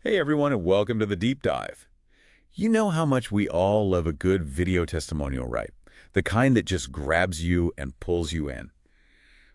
Hey everyone, and welcome to the Deep Dive. You know how much we all love a good video testimonial, right? The kind that just grabs you and pulls you in.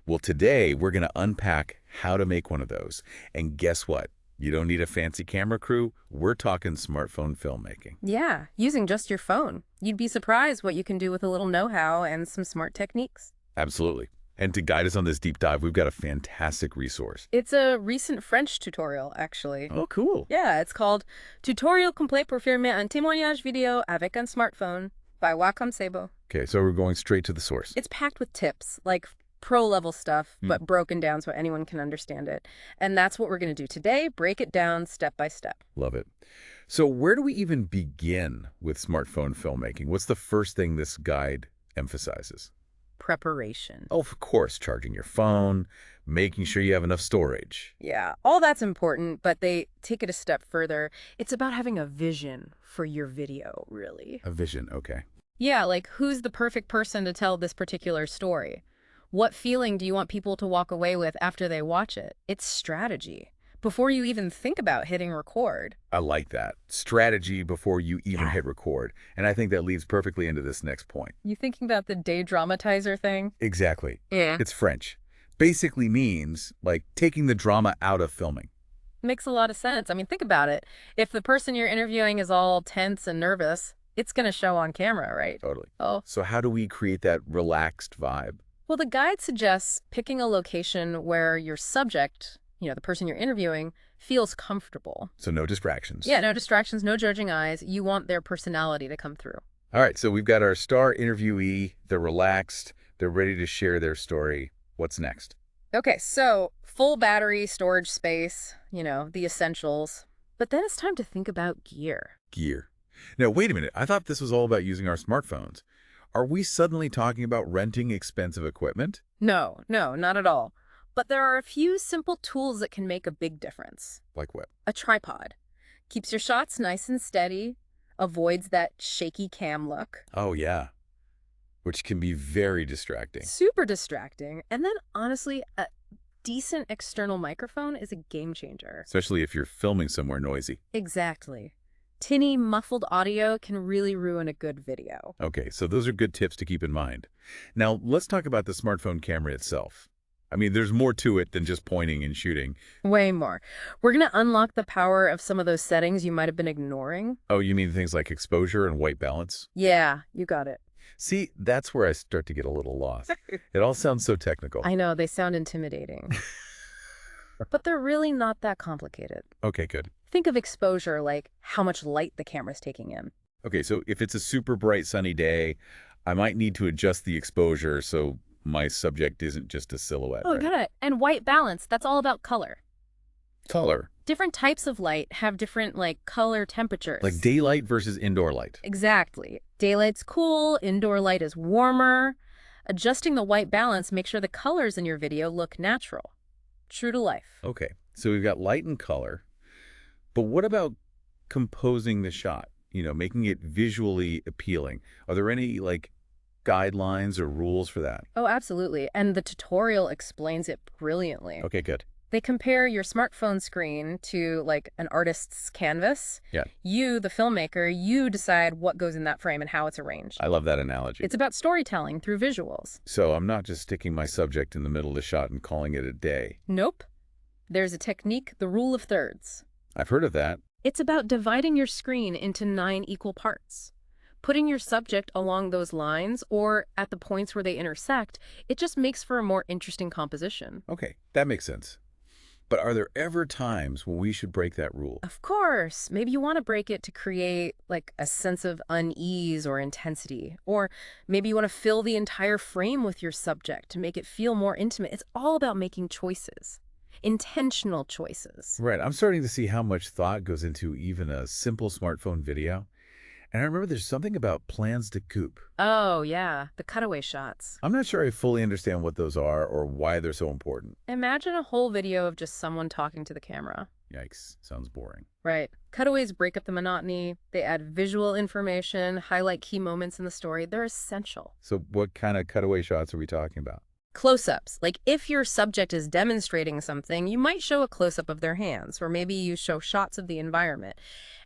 Well, today we're going to unpack how to make one of those. And guess what? You don't need a fancy camera crew. We're talking smartphone filmmaking. Yeah, using just your phone. You'd be surprised what you can do with a little know-how and some smart techniques. Absolutely. And to guide us on this deep dive, we've got a fantastic resource. It's a recent French tutorial, actually. Oh, cool. Yeah, it's called Tutorial complet pour filmer un témoignage vidéo avec un smartphone by Wacom Sebo. Okay, so we're going straight to the source. It's packed with tips, like pro-level stuff, but broken down so anyone can understand it. And that's what we're going to do today, break it down step by step. Love it. So where do we even begin with smartphone filmmaking? What's the first thing this guide emphasizes? Preparation. Oh, of course, charging your phone, making sure you have enough storage. Yeah, all that's important, but they take it a step further. It's about having a vision for your video, really. A vision, okay. Yeah, like who's the perfect person to tell this particular story? What feeling do you want people to walk away with after they watch it? It's strategy. Before you even think about hitting record. I like that. Strategy before you even Yeah. hit record. And I think that leads perfectly into this next point. You thinking about the day dramatizer thing? Exactly. Yeah. It's French. Basically means, like, taking the drama out of filming. Makes a lot of sense. I mean, think about it. If the person you're interviewing is all tense and nervous, it's going to show on camera, right? Totally. Oh, So how do we create that relaxed vibe? well, the guide suggests picking a location where your subject, the person you're interviewing, feels comfortable. So no distractions. Yeah, no distractions, no judging eyes. You want their personality to come through. All right, so we've got our star interviewee. They're relaxed. They're ready to share their story. What's next? Okay, so full battery, storage space, the essentials. But then it's time to think about gear. Gear. Now, wait a minute. I thought this was all about using our smartphones. Are we suddenly talking about renting expensive equipment? No, not at all. But there are a few simple tools that can make a big difference. Like what? A tripod. Keeps your shots nice and steady, avoids that shaky cam look. Oh, yeah. Which can be very distracting. Super distracting. And then, honestly, a decent external microphone is a game changer. Especially if you're filming somewhere noisy. Exactly. Tinny, muffled audio can really ruin a good video. Okay, so those are good tips to keep in mind. Now, let's talk about the smartphone camera itself. I mean, there's more to it than just pointing and shooting. Way more. We're going to unlock the power of some of those settings you might have been ignoring. Oh, you mean things like exposure and white balance? Yeah, you got it. See, that's where I start to get a little lost. It all sounds so technical. I know, they sound intimidating. But they're really not that complicated. Okay, good. Think of exposure like how much light the camera's taking in. Okay, so if it's a super bright sunny day, I might need to adjust the exposure so my subject isn't just a silhouette. Oh, right? got it. And white balance, that's all about color. Color. Different types of light have different, color temperatures. Like daylight versus indoor light. Exactly. Daylight's cool, indoor light is warmer. Adjusting the white balance makes sure the colors in your video look natural. True to life. Okay, so we've got light and color. But what about composing the shot? Making it visually appealing. Are there any, guidelines or rules for that? Oh, absolutely. And the tutorial explains it brilliantly. Okay, good. They compare your smartphone screen to, an artist's canvas. Yeah. You, the filmmaker, you decide what goes in that frame and how it's arranged. I love that analogy. It's about storytelling through visuals. So I'm not just sticking my subject in the middle of the shot and calling it a day. Nope. There's a technique, the rule of thirds. I've heard of that. It's about dividing your screen into 9 equal parts. Putting your subject along those lines or at the points where they intersect, it just makes for a more interesting composition. Okay, that makes sense. But are there ever times when we should break that rule? Of course, maybe you want to break it to create a sense of unease or intensity. Or maybe you want to fill the entire frame with your subject to make it feel more intimate. It's all about making choices. Intentional choices. Right, I'm starting to see how much thought goes into even a simple smartphone video. And I remember there's something about plans de coupe. Oh, yeah, the cutaway shots. I'm not sure I fully understand what those are or why they're so important. Imagine a whole video of just someone talking to the camera. Yikes, sounds boring. Right. Cutaways break up the monotony. They add visual information, highlight key moments in the story. They're essential. So what kind of cutaway shots are we talking about? Close-ups. Like if your subject is demonstrating something, you might show a close-up of their hands, or maybe you show shots of the environment.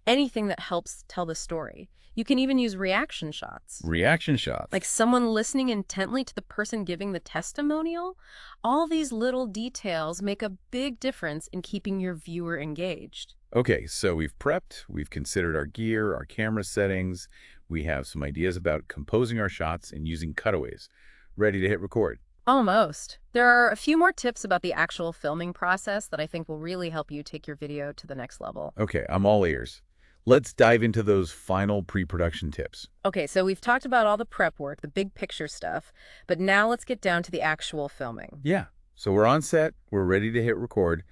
Anything that helps tell the story. You can even use reaction shots. Reaction shots. Like someone listening intently to the person giving the testimonial. All these little details make a big difference in keeping your viewer engaged. Okay, so we've prepped, we've considered our gear, our camera settings, we have some ideas about composing our shots and using cutaways. Ready to hit record. Almost. There are a few more tips about the actual filming process that I think will really help you take your video to the next level. Okay, I'm all ears. Let's dive into those final pre-production tips. Okay, so we've talked about all the prep work, the big picture stuff, but now let's get down to the actual filming. Yeah, so we're on set, we're ready to hit record.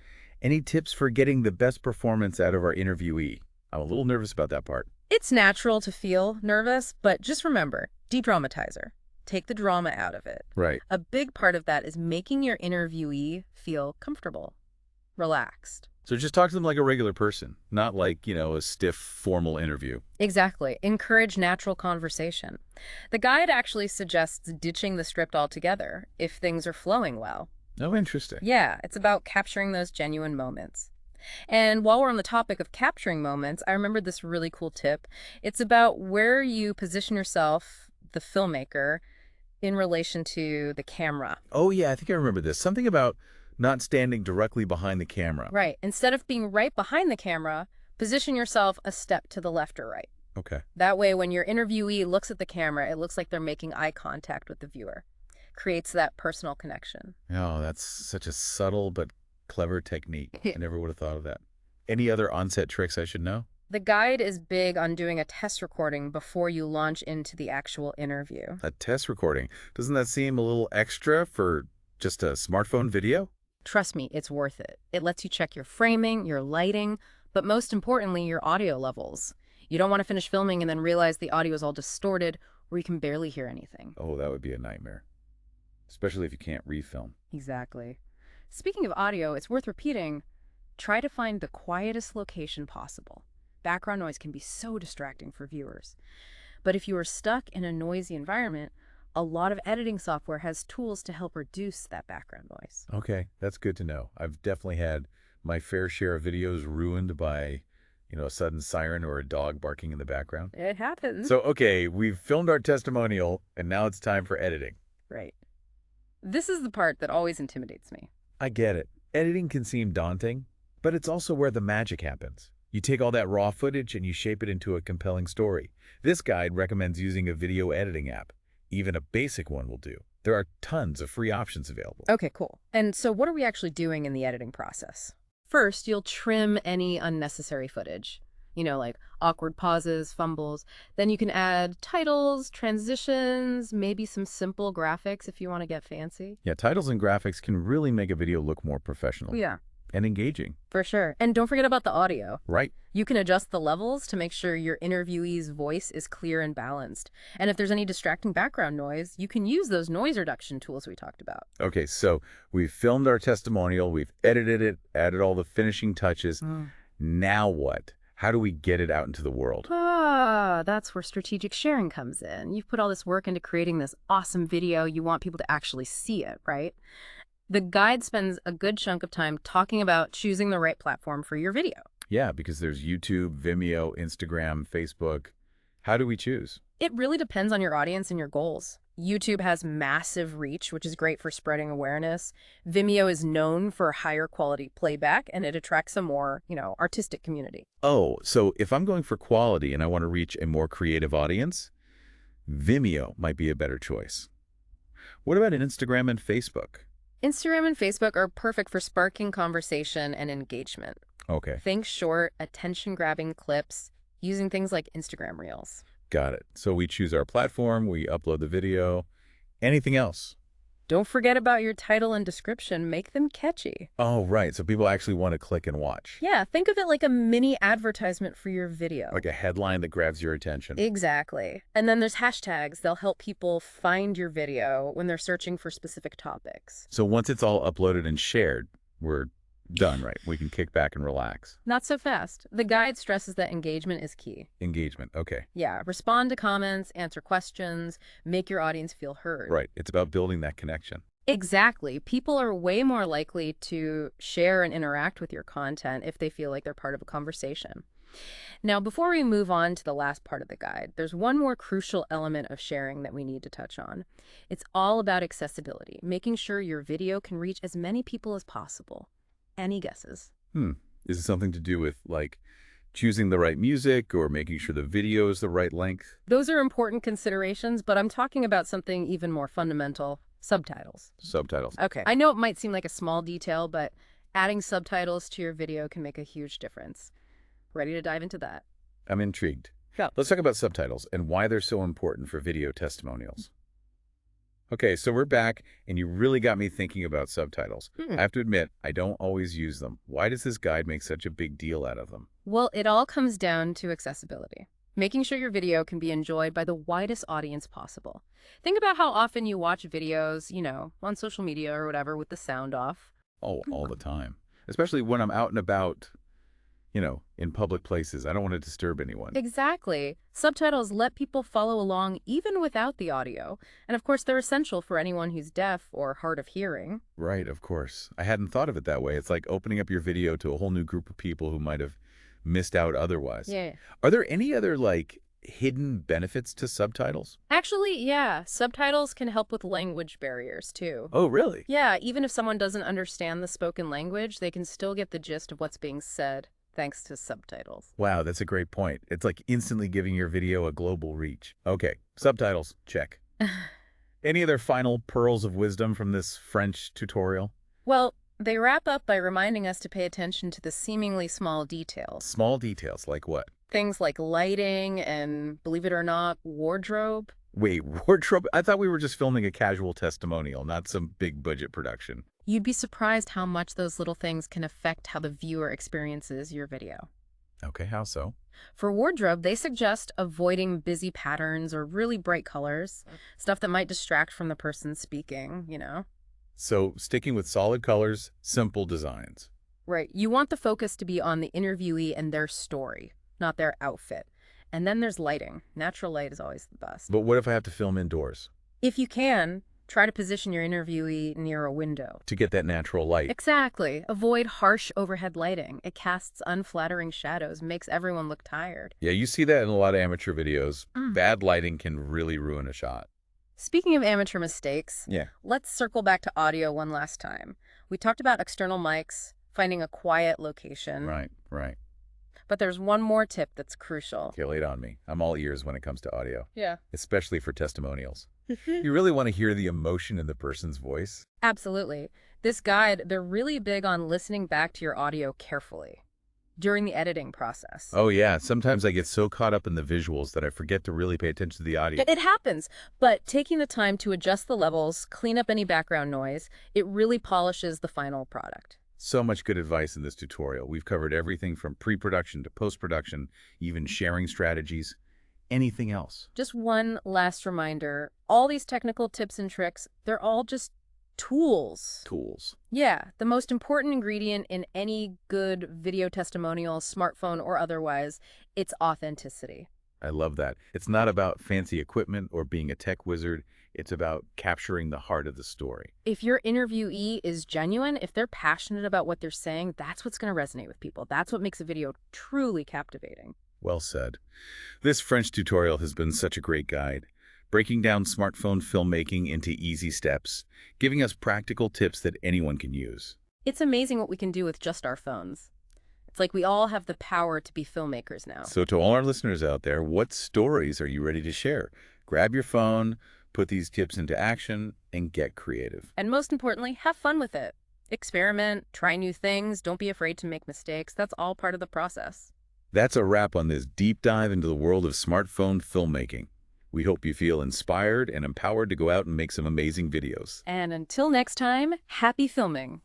Any tips for getting the best performance out of our interviewee? I'm a little nervous about that part. It's natural to feel nervous, but just remember, de-dramatizer. Take the drama out of it. Right. A big part of that is making your interviewee feel comfortable, relaxed. So just talk to them like a regular person, not like, a stiff, formal interview. Exactly. Encourage natural conversation. The guide actually suggests ditching the script altogether if things are flowing well. Oh, interesting. Yeah, it's about capturing those genuine moments. And while we're on the topic of capturing moments, I remembered this really cool tip. It's about where you position yourself, the filmmaker, in relation to the camera. Oh, yeah, I think I remember this. Something about not standing directly behind the camera. Right. Instead of being right behind the camera, position yourself a step to the left or right. Okay. That way, when your interviewee looks at the camera, it looks like they're making eye contact with the viewer. Creates that personal connection. Oh, that's such a subtle but clever technique. Yeah. I never would have thought of that. Any other on-set tricks I should know? The guide is big on doing a test recording before you launch into the actual interview. A test recording. Doesn't that seem a little extra for just a smartphone video? Trust me, it's worth it. It lets you check your framing, your lighting, but most importantly, your audio levels. You don't want to finish filming and then realize the audio is all distorted or you can barely hear anything. Oh, that would be a nightmare. Especially if you can't refilm. Exactly. Speaking of audio, it's worth repeating, try to find the quietest location possible. Background noise can be so distracting for viewers. But if you are stuck in a noisy environment, a lot of editing software has tools to help reduce that background noise. Okay, that's good to know. I've definitely had my fair share of videos ruined by, a sudden siren or a dog barking in the background. It happens. So, okay, we've filmed our testimonial, and now it's time for editing. Right. This is the part that always intimidates me. I get it. Editing can seem daunting, but it's also where the magic happens. You take all that raw footage and you shape it into a compelling story. This guide recommends using a video editing app. Even a basic one will do. There are tons of free options available. Okay, cool. And so what are we actually doing in the editing process? First, you'll trim any unnecessary footage. Like awkward pauses, fumbles. Then you can add titles, transitions, maybe some simple graphics if you want to get fancy. Yeah, titles and graphics can really make a video look more professional. Yeah. And engaging. For sure. And don't forget about the audio. Right. You can adjust the levels to make sure your interviewee's voice is clear and balanced. And if there's any distracting background noise, you can use those noise reduction tools we talked about. Okay, so we've filmed our testimonial, we've edited it, added all the finishing touches. Now what? How do we get it out into the world? That's where strategic sharing comes in. You've put all this work into creating this awesome video. You want people to actually see it, right? The guide spends a good chunk of time talking about choosing the right platform for your video. Yeah, because there's YouTube, Vimeo, Instagram, Facebook. How do we choose? It really depends on your audience and your goals. YouTube has massive reach, which is great for spreading awareness. Vimeo is known for higher quality playback, and it attracts a more, artistic community. Oh, so if I'm going for quality and I want to reach a more creative audience, Vimeo might be a better choice. What about Instagram and Facebook? Instagram and Facebook are perfect for sparking conversation and engagement. Okay. Think short, attention-grabbing clips using things like Instagram Reels. Got it. So we choose our platform, we upload the video. Anything else? Don't forget about your title and description. Make them catchy. Oh, right. So people actually want to click and watch. Yeah, think of it like a mini advertisement for your video. Like a headline that grabs your attention. Exactly. And then there's hashtags. They'll help people find your video when they're searching for specific topics. So once it's all uploaded and shared, we're done, right? We can kick back and relax. Not so fast. The guide stresses that engagement is key. Engagement. Okay. Yeah, respond to comments, answer questions, make your audience feel heard. Right. It's about building that connection. Exactly. People are way more likely to share and interact with your content if they feel like they're part of a conversation. Now, before we move on to the last part of the guide, there's one more crucial element of sharing that we need to touch on. It's all about accessibility, making sure your video can reach as many people as possible. Any guesses? Hmm. Is it something to do with, like, choosing the right music or making sure the video is the right length? Those are important considerations, but I'm talking about something even more fundamental, subtitles. Subtitles. Okay. I know it might seem like a small detail, but adding subtitles to your video can make a huge difference. Ready to dive into that? I'm intrigued. Go. Let's talk about subtitles and why they're so important for video testimonials. Okay, so we're back, and you really got me thinking about subtitles. I have to admit, I don't always use them. Why does this guide make such a big deal out of them? Well, it all comes down to accessibility. Making sure your video can be enjoyed by the widest audience possible. Think about how often you watch videos, on social media or whatever with the sound off. Oh, all the time. Especially when I'm out and about, in public places. I don't want to disturb anyone. Exactly. Subtitles let people follow along even without the audio. And of course, they're essential for anyone who's deaf or hard of hearing. Right, of course. I hadn't thought of it that way. It's like opening up your video to a whole new group of people who might have missed out otherwise. Yeah. Are there any other, hidden benefits to subtitles? Actually, yeah, subtitles can help with language barriers too. Oh, really? Yeah, even if someone doesn't understand the spoken language, they can still get the gist of what's being said thanks to subtitles. Wow, that's a great point. It's like instantly giving your video a global reach. Okay, subtitles, check. Any other final pearls of wisdom from this French tutorial? Well, they wrap up by reminding us to pay attention to the seemingly small details. Small details, like what? Things like lighting and, believe it or not, wardrobe. Wait, wardrobe? I thought we were just filming a casual testimonial, not some big budget production. You'd be surprised how much those little things can affect how the viewer experiences your video. Okay, how so? For wardrobe, they suggest avoiding busy patterns or really bright colors, stuff that might distract from the person speaking. So, sticking with solid colors, simple designs. Right. You want the focus to be on the interviewee and their story, not their outfit. And then there's lighting. Natural light is always the best. But what if I have to film indoors? If you can, try to position your interviewee near a window. To get that natural light. Exactly. Avoid harsh overhead lighting. It casts unflattering shadows, makes everyone look tired. Yeah, you see that in a lot of amateur videos. Bad lighting can really ruin a shot. Speaking of amateur mistakes, Yeah. let's circle back to audio one last time. We talked about external mics, finding a quiet location. Right. But there's one more tip that's crucial. Okay, lay it on me. I'm all ears when it comes to audio. Yeah. Especially for testimonials. You really want to hear the emotion in the person's voice? Absolutely. This guide, they're really big on listening back to your audio carefully during the editing process. Oh, yeah. Sometimes I get so caught up in the visuals that I forget to really pay attention to the audio. It happens, but taking the time to adjust the levels, clean up any background noise, it really polishes the final product. So much good advice in this tutorial. We've covered everything from pre-production to post-production, even sharing strategies, anything else. Just one last reminder, all these technical tips and tricks, they're all just tools. Tools. Yeah, the most important ingredient in any good video testimonial, smartphone or otherwise, it's authenticity. I love that. It's not about fancy equipment or being a tech wizard. It's about capturing the heart of the story. If your interviewee is genuine, if they're passionate about what they're saying, that's what's going to resonate with people. That's what makes a video truly captivating. Well said. This French tutorial has been such a great guide, breaking down smartphone filmmaking into easy steps, giving us practical tips that anyone can use. It's amazing what we can do with just our phones. It's like we all have the power to be filmmakers now. So to all our listeners out there, what stories are you ready to share? Grab your phone, put these tips into action, and get creative. And most importantly, have fun with it. Experiment, try new things, don't be afraid to make mistakes. That's all part of the process. That's a wrap on this deep dive into the world of smartphone filmmaking. We hope you feel inspired and empowered to go out and make some amazing videos. And until next time, happy filming.